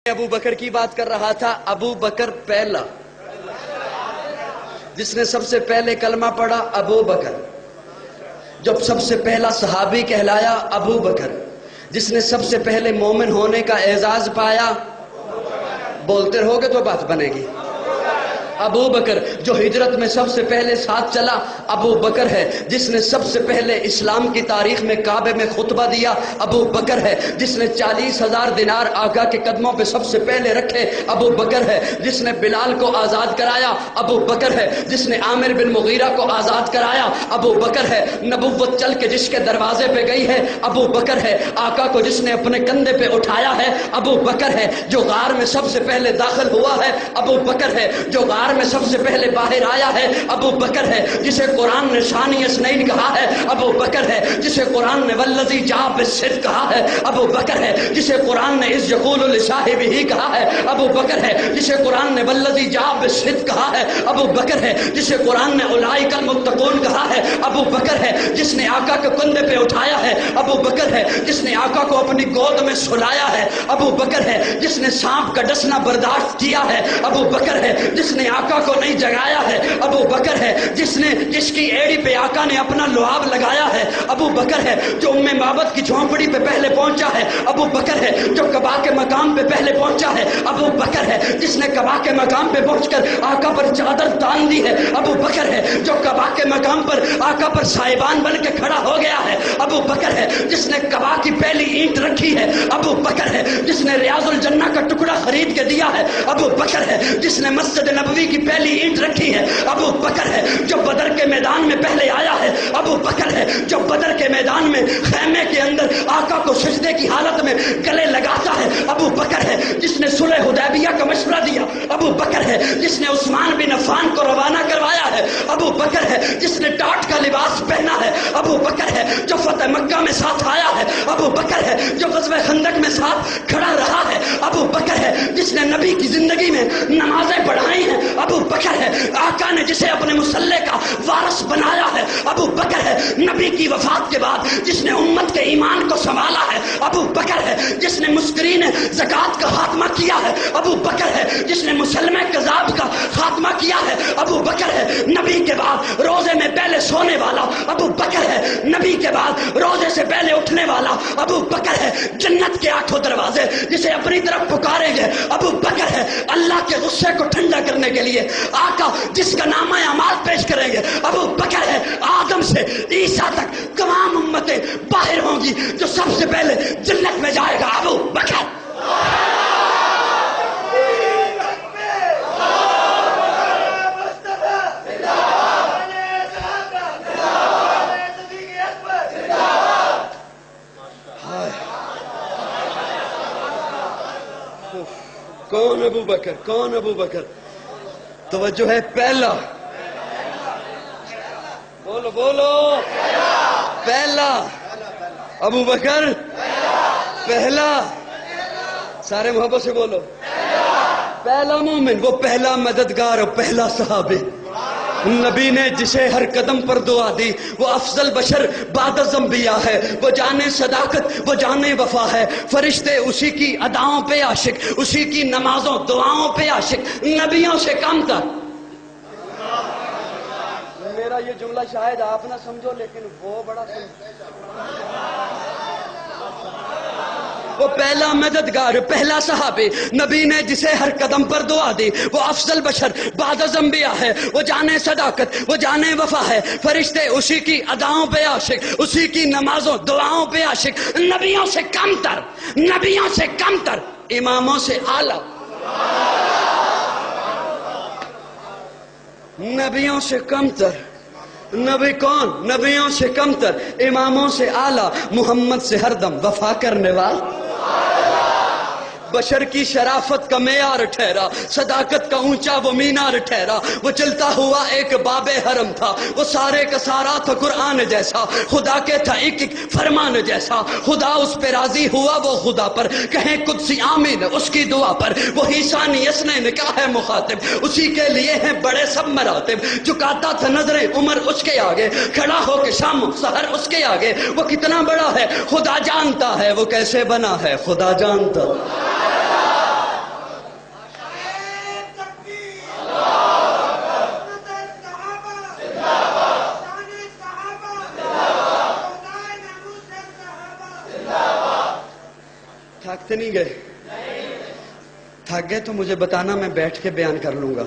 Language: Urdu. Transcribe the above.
ابو بکر کی بات کر رہا تھا. ابو بکر پہلا جس نے سب سے پہلے کلمہ پڑھا ابو بکر، جب سب سے پہلا صحابی کہلایا ابو بکر، جس نے سب سے پہلے مومن ہونے کا اعزاز پایا. بولتے رہو گے تو بات بنے گی. ابو بکر جو ہجرت میں سب سے پہلے ساتھ چلا ابو بکر ہے. جس نے سب سے پہلے اسلام کی تاریخ میں کعبے میں خطبہ دیا ابو بکر ہے. جس نے 40,000 دینار آقا کے قدموں پہ سب سے پہلے رکھے ابو بکر ہے. جس نے بلال کو آزاد کرایا ابو بکر ہے. جس نے عامر بن مغیرہ کو آزاد کرایا ابو بکر ہے. نبوت چل کے جس کے دروازے پہ گئی ہے ابو بکر ہے. آقا کو جس نے اپنے کندھے پہ اٹھایا ہے ابو بکر ہے. جو غار میں سب سے پہلے داخل ہوا ہے ابو بکر ہے. جو غار میں سب سے پہلے باہر آیا ہے ابو بکر ہے. جسے قرآن نے ثانی اثنین کہا ہے ابو بکر ہے. جسے قرآن نے والذی جاء بالصدق کہا ہے ابو بکر ہے. جسے قرآن نے اذ یقول لصاحبہ کہا ہے ابو بکر ہے. جسے قرآن نے والذی جاء بالصدق کہا ہے ابو بکر ہے. جسے قرآن نے اولئک المتقون کہا ہے ابو بکر ہے. جس نے آقا کے کندھے پہ اٹھایا ہے ابو بکر ہے. جس نے آقا کو اپنی گود میں سلایا ہے ابو بکر ہے. جس نے سانپ کا ڈسنا برداشت کیا ہے ابو بکر ہے. جس نے آقا کو نہیں جگایا ہے ابو بکر ہے. جس کی ایڑی پہ آقا نے اپنا لعاب لگایا ہے ابو بکر ہے. جو ام معبد کی جھونپڑی پہ پہلے پہنچا ہے ابو بکر ہے. جو قباء کے مقام پہ پہلے پہنچا ہے ابو بکر ہے. جس نے قباء کے مقام پہ پہنچ کر آقا پر چادر تان دی ہے ابو بکر ہے. جو قباء کے مقام پر آقا پر سائبان بن کے کھڑا ہو گیا ہے ابو بکر ہے. جس نے قباء کی پہلی اینٹ رکھی ہے ابو بکر ہے. جس نے ریاض الجنہ کا ٹکڑا خرید کے دیا ہے ابو بکر ہے. جس نے مسجد نبوی کی پہلی اینٹ رکھی ہے ابو بکر ہے. جو بدر کے میدان میں پہلے آیا ہے ابو بکر ہے. جو بدر کے میدان میں خیمے کے اندر آقا کو سجدے کی حالت میں گلے لگاتا ہے ابو بکر ہے. جس نے صلح حدیبیہ کا مشورہ دیا ابو بکر ہے. جس نے عثمان بن عفان کو روانہ کروایا ہے ابو بکر ہے. جس نے ٹاٹ کا لباس پہنا ہے ابو بکر ہے. جو فتح مکہ میں ساتھ آیا ہے ابو بکر ہے. جو غزوہ خندق میں ساتھ کھڑا رہا ہے ابو بکر ہے. جس نے نبی کی زندگی میں نمازیں پڑھائی ہیں ابو بکر ہے. آقا نے جسے اپنے مصلے کا وارث بنایا ہے ابو بکر ہے. نبی کی وفات کے بعد جس نے امت کے ایمان کو سنبھالا ہے ابو بکر ہے. جس نے مسکرین زکوٰۃ کا خاتمہ کیا ہے ابو بکر ہے. جس نے مسلمہ کذاب کا خاتمہ کیا ہے ابو بکر ہے. نبی کے بعد روزے میں پہلے سونے والا ابو بکر ہے. نبی کے بعد روزے سے پہلے اٹھنے والا ابو بکر ہے. جنت کے 8 دروازے جسے اپنی طرف پکاریں گے ابو بکر ہے. اللہ کے غصے کو ٹھنڈا کرنے کے لیے آقا جس کا نامہ اعمال پیش کریں گے ابو بکر ہے. آدم سے عیسیٰ تک تمام امتیں باہر ہوں گی. جو سب سے پہلے جنت میں جائے گا ابو بکر. کون ابو بکر؟ کون ابو بکر؟ توجہ ہے. پہلا بولو بولو. پہلا ابو بکر پہلا. سارے محبت سے بولو. پہلا مومن، وہ پہلا مددگار اور پہلا صحابی. نبی نے جسے ہر قدم پر دعا دی. وہ افضل بشر بعد از انبیاء ہے. وہ جانے صداقت، وہ جانے وفا ہے. فرشتے اسی کی اداؤں پہ عاشق، اسی کی نمازوں دعاؤں پہ عاشق. نبیوں سے کم تھا. میرا یہ جملہ شاید آپ نہ سمجھو لیکن وہ بڑا وہ پہلا مددگار، پہلا صحابی. نبی نے جسے ہر قدم پر دعا دی. وہ افضل بشر بعد از انبیاء ہے. وہ جانے صداقت، وہ جانے وفا ہے. فرشتے اسی کی اداؤں پہ عاشق، اسی کی نمازوں دعاؤں پہ عاشق. نبیوں سے کم تر، نبیوں سے کم تر، اماموں سے اعلیٰ. نبیوں سے کم تر. نبی کون؟ نبیوں سے کم تر، اماموں سے اعلیٰ. محمد سے ہر دم وفا کرنے والا. بشر کی شرافت کا معیار ٹھہرا. صداقت کا اونچا وہ مینار ٹھہرا. وہ چلتا ہوا ایک باب حرم تھا. وہ سارے کا سارا تھا قرآن جیسا. خدا کے تھا ایک ایک فرمان جیسا. خدا اس پہ راضی ہوا وہ خدا پر. کہیں قدسی آمین اس کی دعا پر. وہی ثانی اثنین کا ہے مخاطب. اسی کے لیے ہیں بڑے سب مراتب. جھکاتا تھا نظریں عمر اس کے آگے. کھڑا ہو کے شام سحر اس کے آگے. وہ کتنا بڑا ہے خدا جانتا ہے. وہ کیسے بنا ہے خدا جانتا. کہ نہیں گئے؟ تھک گئے تو مجھے بتانا، میں بیٹھ کے بیان کر لوں گا.